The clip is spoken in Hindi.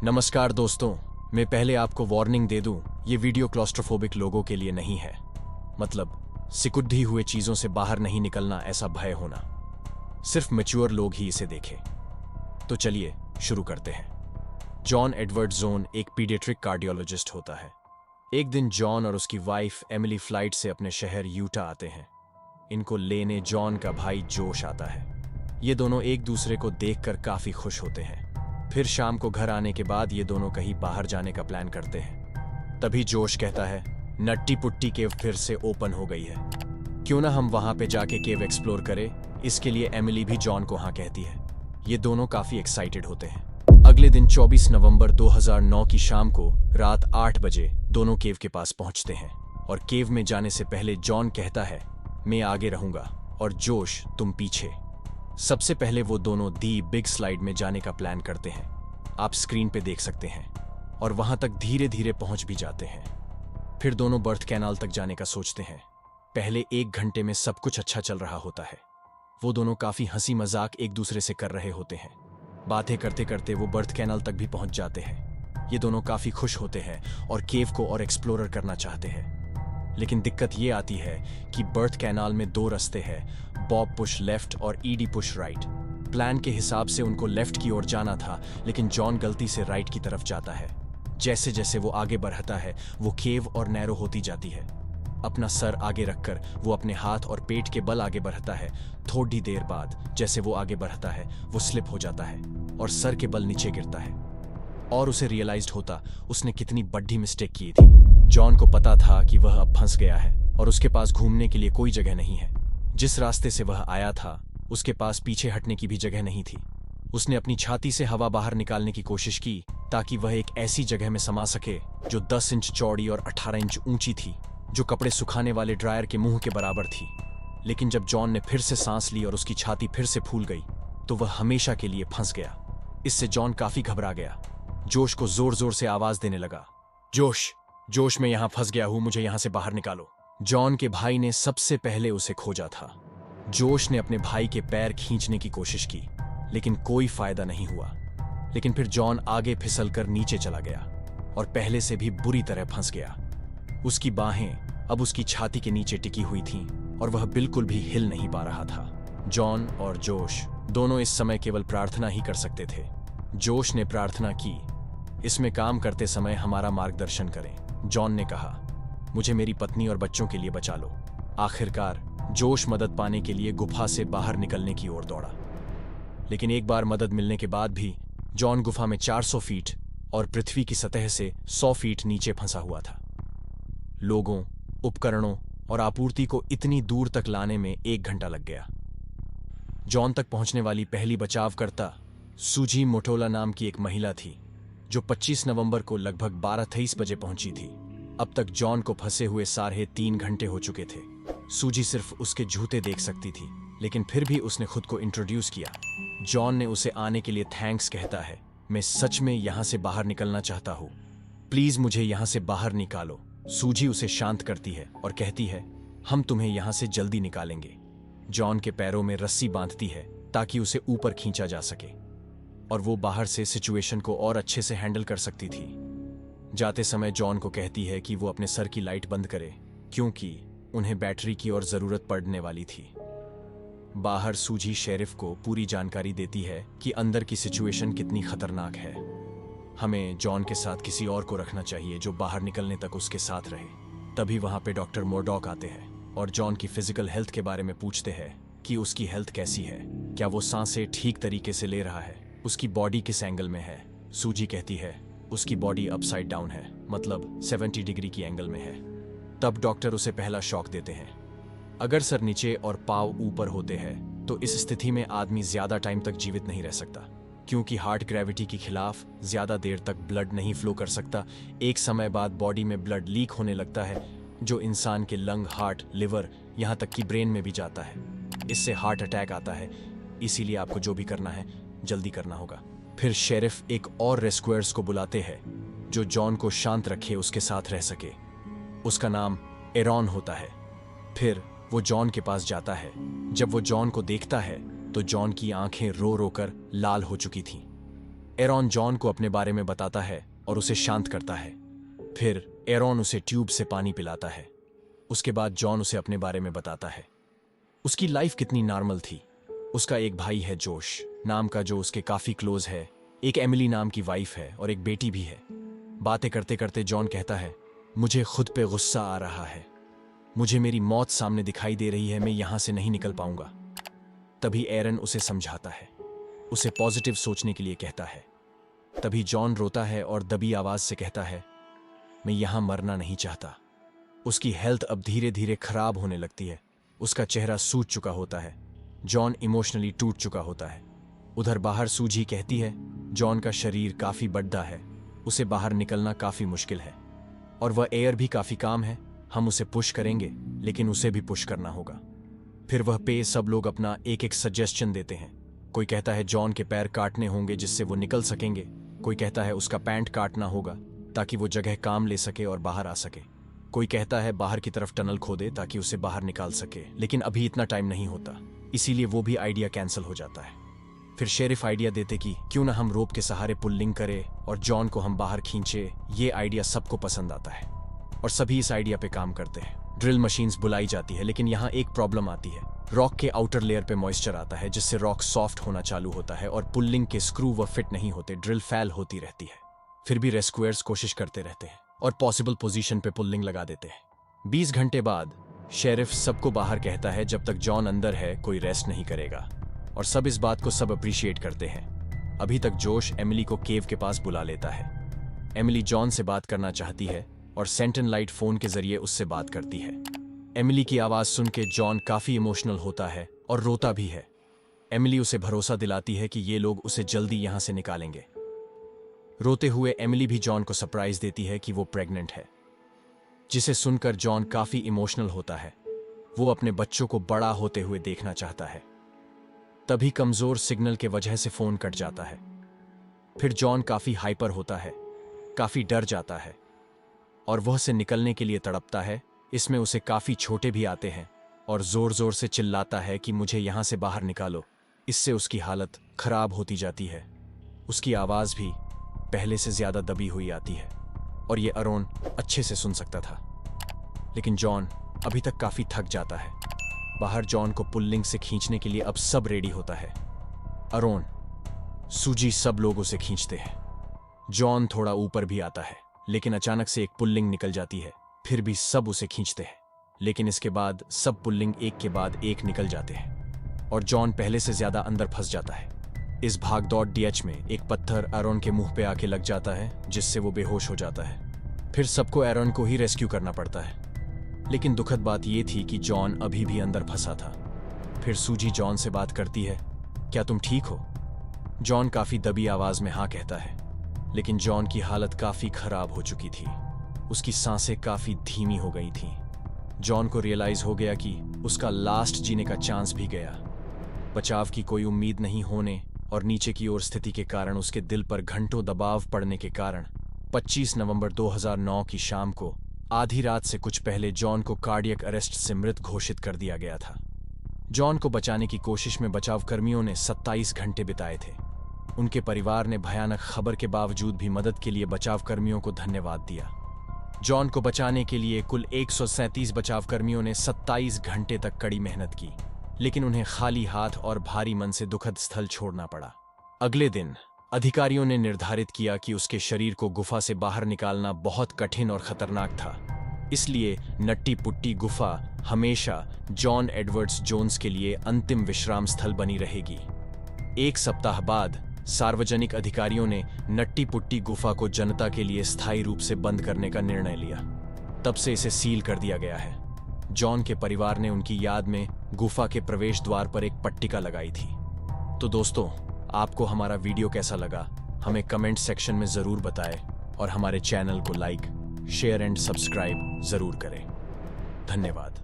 नमस्कार दोस्तों, मैं पहले आपको वार्निंग दे दूं, ये वीडियो क्लॉस्ट्रोफोबिक लोगों के लिए नहीं है। मतलब सिकुड़ी हुए चीजों से बाहर नहीं निकलना, ऐसा भय होना। सिर्फ मैच्योर लोग ही इसे देखें। तो चलिए शुरू करते हैं। जॉन एडवर्ड जोन एक पीडियाट्रिक कार्डियोलॉजिस्ट होता है। एक दिन जॉन और उसकी वाइफ एमिली फ्लाइट से अपने शहर यूटा आते हैं। इनको लेने जॉन का भाई जोश आता है। ये दोनों एक दूसरे को देखकर काफी खुश होते हैं। फिर शाम को घर आने के बाद ये दोनों कहीं बाहर जाने का प्लान करते हैं। तभी जोश कहता है, नट्टी पुट्टी केव फिर से ओपन हो गई है, क्यों ना हम वहां पे जाके केव एक्सप्लोर करें। इसके लिए एमिली भी जॉन को हाँ कहती है। ये दोनों काफी एक्साइटेड होते हैं। अगले दिन 24 नवंबर 2009 की शाम को रात 8 बजे दोनों केव के पास पहुंचते हैं और केव में जाने से पहले जॉन कहता है, मैं आगे रहूंगा और जोश तुम पीछे। सबसे पहले वो दोनों दी बिग स्लाइड में जाने का प्लान करते हैं। आप स्क्रीन पे देख सकते हैं, और वहां तक धीरे धीरे पहुंच भी जाते हैं। फिर दोनों बर्थ कैनाल तक जाने का सोचते हैं। पहले 1 घंटे में सब कुछ अच्छा चल रहा होता है। वो दोनों काफी हंसी मजाक एक दूसरे से कर रहे होते हैं। बातें करते करते वो बर्थ कैनाल तक भी पहुंच जाते हैं। ये दोनों काफी खुश होते हैं और केव को और एक्सप्लोरर करना चाहते हैं। लेकिन दिक्कत ये आती है कि बर्थ कैनाल में 2 रास्ते हैं, बॉब पुश लेफ्ट और ईडी पुश राइट। प्लान के हिसाब से उनको लेफ्ट की ओर जाना था, लेकिन जॉन गलती से राइट की तरफ जाता है। जैसे जैसे वो आगे बढ़ता है, वो केव और नैरो होती जाती है। अपना सर आगे रखकर वो अपने हाथ और पेट के बल आगे बढ़ता है। थोड़ी देर बाद जैसे वो आगे बढ़ता है, वो स्लिप हो जाता है और सर के बल नीचे गिरता है। और उसे रियलाइज्ड होता उसने कितनी बड़ी मिस्टेक की थी। जॉन को पता था कि वह अब फंस गया है और उसके पास घूमने के लिए कोई जगह नहीं है। जिस रास्ते से वह आया था, उसके पास पीछे हटने की भी जगह नहीं थी। उसने अपनी छाती से हवा बाहर निकालने की कोशिश की ताकि वह एक ऐसी जगह में समा सके जो 10 इंच चौड़ी और 18 इंच ऊंची थी, जो कपड़े सुखाने वाले ड्रायर के मुंह के बराबर थी। लेकिन जब जॉन ने फिर से सांस ली और उसकी छाती फिर से फूल गई, तो वह हमेशा के लिए फंस गया। इससे जॉन काफी घबरा गया। जोश को जोर जोर से आवाज देने लगा, जोश जोश, मैं यहां फंस गया हूं, मुझे यहां से बाहर निकालो। जॉन के भाई ने सबसे पहले उसे खोजा था। जोश ने अपने भाई के पैर खींचने की कोशिश की, लेकिन कोई फायदा नहीं हुआ। लेकिन फिर जॉन आगे फिसलकर नीचे चला गया और पहले से भी बुरी तरह फंस गया। उसकी बाहें अब उसकी छाती के नीचे टिकी हुई थीं और वह बिल्कुल भी हिल नहीं पा रहा था। जॉन और जोश दोनों इस समय केवल प्रार्थना ही कर सकते थे। जोश ने प्रार्थना की, इसमें काम करते समय हमारा मार्गदर्शन करें। जॉन ने कहा, मुझे मेरी पत्नी और बच्चों के लिए बचा लो। आखिरकार जोश मदद पाने के लिए गुफा से बाहर निकलने की ओर दौड़ा। लेकिन एक बार मदद मिलने के बाद भी जॉन गुफा में 400 फीट और पृथ्वी की सतह से 100 फीट नीचे फंसा हुआ था। लोगों, उपकरणों और आपूर्ति को इतनी दूर तक लाने में 1 घंटा लग गया। जॉन तक पहुंचने वाली पहली बचावकर्ता सूजी मोटोला नाम की एक महिला थी, जो 25 नवंबर को लगभग 12:23 बजे पहुंची थी। अब तक जॉन को फंसे हुए 3.5 घंटे हो चुके थे। सूजी सिर्फ उसके जूते देख सकती थी, लेकिन फिर भी उसने खुद को इंट्रोड्यूस किया। जॉन ने उसे आने के लिए थैंक्स कहता है, मैं सच में यहां से बाहर निकलना चाहता हूं, प्लीज मुझे यहां से बाहर निकालो। सूजी उसे शांत करती है और कहती है, हम तुम्हें यहां से जल्दी निकालेंगे। जॉन के पैरों में रस्सी बांधती है ताकि उसे ऊपर खींचा जा सके और वो बाहर से सिचुएशन को और अच्छे से हैंडल कर सकती थी। जाते समय जॉन को कहती है कि वो अपने सर की लाइट बंद करे, क्योंकि उन्हें बैटरी की और जरूरत पड़ने वाली थी। बाहर सूजी शेरिफ को पूरी जानकारी देती है कि अंदर की सिचुएशन कितनी खतरनाक है। हमें जॉन के साथ किसी और को रखना चाहिए जो बाहर निकलने तक उसके साथ रहे। तभी वहां पे डॉक्टर मोरडॉक आते हैं और जॉन की फिजिकल हेल्थ के बारे में पूछते हैं कि उसकी हेल्थ कैसी है, क्या वो सांसें ठीक तरीके से ले रहा है, उसकी बॉडी किस एंगल में है। सूजी कहती है, उसकी बॉडी अपसाइड डाउन है, मतलब 70 डिग्री की एंगल में है। तब डॉक्टर उसे पहला शॉक देते हैं। अगर सर नीचे और पाँव ऊपर होते हैं तो इस स्थिति में आदमी ज्यादा टाइम तक जीवित नहीं रह सकता, क्योंकि हार्ट ग्रेविटी के खिलाफ ज्यादा देर तक ब्लड नहीं फ्लो कर सकता। एक समय बाद बॉडी में ब्लड लीक होने लगता है, जो इंसान के लंग, हार्ट, लिवर, यहाँ तक कि ब्रेन में भी जाता है। इससे हार्ट अटैक आता है। इसीलिए आपको जो भी करना है जल्दी करना होगा। फिर शेरिफ एक और रेस्क्यूअर्स को बुलाते हैं जो जॉन को शांत रखे, उसके साथ रह सके। उसका नाम एरॉन होता है। फिर वो जॉन के पास जाता है। जब वो जॉन को देखता है तो जॉन की आंखें रो रो कर लाल हो चुकी थीं। एरॉन जॉन को अपने बारे में बताता है और उसे शांत करता है। फिर एरॉन उसे ट्यूब से पानी पिलाता है। उसके बाद जॉन उसे अपने बारे में बताता है। उसकी लाइफ कितनी नॉर्मल थी। उसका एक भाई है जोश नाम का जो उसके काफी क्लोज है, एक एमिली नाम की वाइफ है और एक बेटी भी है। बातें करते करते जॉन कहता है, मुझे खुद पे गुस्सा आ रहा है, मुझे मेरी मौत सामने दिखाई दे रही है, मैं यहां से नहीं निकल पाऊंगा। तभी एरन उसे समझाता है, उसे पॉजिटिव सोचने के लिए कहता है। तभी जॉन रोता है और दबी आवाज से कहता है, मैं यहां मरना नहीं चाहता। उसकी हेल्थ अब धीरे धीरे खराब होने लगती है। उसका चेहरा सूज चुका होता है। जॉन इमोशनली टूट चुका होता है। उधर बाहर सूजी कहती है, जॉन का शरीर काफी बड़ा है, उसे बाहर निकलना काफी मुश्किल है और वह एयर भी काफी काम है। हम उसे पुश करेंगे लेकिन उसे भी पुश करना होगा। फिर वह पे सब लोग अपना एक एक सजेशन देते हैं। कोई कहता है जॉन के पैर काटने होंगे जिससे वो निकल सकेंगे। कोई कहता है उसका पैंट काटना होगा ताकि वो जगह काम ले सके और बाहर आ सके। कोई कहता है बाहर की तरफ टनल खोदे ताकि उसे बाहर निकाल सके, लेकिन अभी इतना टाइम नहीं होता, इसीलिए वो भी आइडिया कैंसिल हो जाता है। फिर शेरिफ आइडिया देते कि क्यों ना हम रोप के सहारे पुल्लिंग करें और जॉन को हम बाहर खींचे। ये आइडिया सबको पसंद आता है और सभी इस आइडिया पे काम करते हैं। ड्रिल मशीन्स बुलाई जाती है, लेकिन यहाँ एक प्रॉब्लम आती है। रॉक के आउटर लेयर पे मॉइस्चर आता है जिससे रॉक सॉफ्ट होना चालू होता है और पुल्लिंग के स्क्रू व फिट नहीं होते। ड्रिल फेल होती रहती है। फिर भी रेस्क्यूअर्स कोशिश करते रहते हैं और पॉसिबल पोजीशन पे पुल्लिंग लगा देते हैं। 20 घंटे बाद शेरिफ सबको बाहर कहता है, जब तक जॉन अंदर है कोई रेस्ट नहीं करेगा, और सब इस बात को सब अप्रिशिएट करते हैं। अभी तक जोश एमिली को केव के पास बुला लेता है। एमिली जॉन से बात करना चाहती है और सेंटन लाइट फोन के जरिए उससे बात करती है। एमिली की आवाज सुन के जॉन काफी इमोशनल होता है और रोता भी है। एमिली उसे भरोसा दिलाती है कि ये लोग उसे जल्दी यहां से निकालेंगे। रोते हुए एमिली भी जॉन को सरप्राइज देती है कि वो प्रेग्नेंट है, जिसे सुनकर जॉन काफी इमोशनल होता है। वो अपने बच्चों को बड़ा होते हुए देखना चाहता है। तभी कमजोर सिग्नल के वजह से फोन कट जाता है। फिर जॉन काफी हाइपर होता है, काफी डर जाता है और वह से निकलने के लिए तड़पता है। इसमें उसे काफी छोटे भी आते हैं और जोर जोर से चिल्लाता है कि मुझे यहां से बाहर निकालो। इससे उसकी हालत खराब होती जाती है। उसकी आवाज भी पहले से ज्यादा दबी हुई आती है और ये एरॉन अच्छे से सुन सकता था। लेकिन जॉन अभी तक काफी थक जाता है। बाहर जॉन को पुल्लिंग से खींचने के लिए अब सब रेडी होता है। एरॉन, सूजी, सब लोग उसे खींचते हैं। जॉन थोड़ा ऊपर भी आता है, लेकिन अचानक से एक पुल्लिंग निकल जाती है। फिर भी सब उसे खींचते हैं, लेकिन इसके बाद सब पुल्लिंग एक के बाद एक निकल जाते हैं और जॉन पहले से ज्यादा अंदर फंस जाता है। इस भागदौड़ डीएच में एक पत्थर एरॉन के मुंह पे आके लग जाता है, जिससे वो बेहोश हो जाता है। फिर सबको एरॉन को ही रेस्क्यू करना पड़ता है। लेकिन दुखद बात यह थी कि जॉन अभी भी अंदर फंसा था। फिर सूजी जॉन से बात करती है, क्या तुम ठीक हो? जॉन काफी दबी आवाज में हाँ कहता है, लेकिन जॉन की हालत काफी खराब हो चुकी थी। उसकी सांसें काफी धीमी हो गई थीं। जॉन को रियलाइज हो गया कि उसका लास्ट जीने का चांस भी गया। बचाव की कोई उम्मीद नहीं होने और नीचे की ओर स्थिति के कारण उसके दिल पर घंटों दबाव पड़ने के कारण 25 नवंबर 2009 की शाम को आधी रात से कुछ पहले जॉन को कार्डियक अरेस्ट से मृत घोषित कर दिया गया था। जॉन को बचाने की कोशिश में बचाव कर्मियों ने 27 घंटे बिताए थे। उनके परिवार ने भयानक खबर के बावजूद भी मदद के लिए बचाव कर्मियों को धन्यवाद दिया। जॉन को बचाने के लिए कुल 137 बचाव कर्मियों ने 27 घंटे तक कड़ी मेहनत की, लेकिन उन्हें खाली हाथ और भारी मन से दुखद स्थल छोड़ना पड़ा। अगले दिन अधिकारियों ने निर्धारित किया कि उसके शरीर को गुफा से बाहर निकालना बहुत कठिन और खतरनाक था। इसलिए नट्टी पुट्टी गुफा हमेशा जॉन एडवर्ड्स जोन्स के लिए अंतिम विश्राम स्थल बनी रहेगी। 1 सप्ताह बाद सार्वजनिक अधिकारियों ने नट्टी पुट्टी गुफा को जनता के लिए स्थायी रूप से बंद करने का निर्णय लिया। तब से इसे सील कर दिया गया है। जॉन के परिवार ने उनकी याद में गुफा के प्रवेश द्वार पर एक पट्टिका लगाई थी। तो दोस्तों, आपको हमारा वीडियो कैसा लगा हमें कमेंट सेक्शन में जरूर बताएं और हमारे चैनल को लाइक, शेयर एंड सब्सक्राइब जरूर करें। धन्यवाद।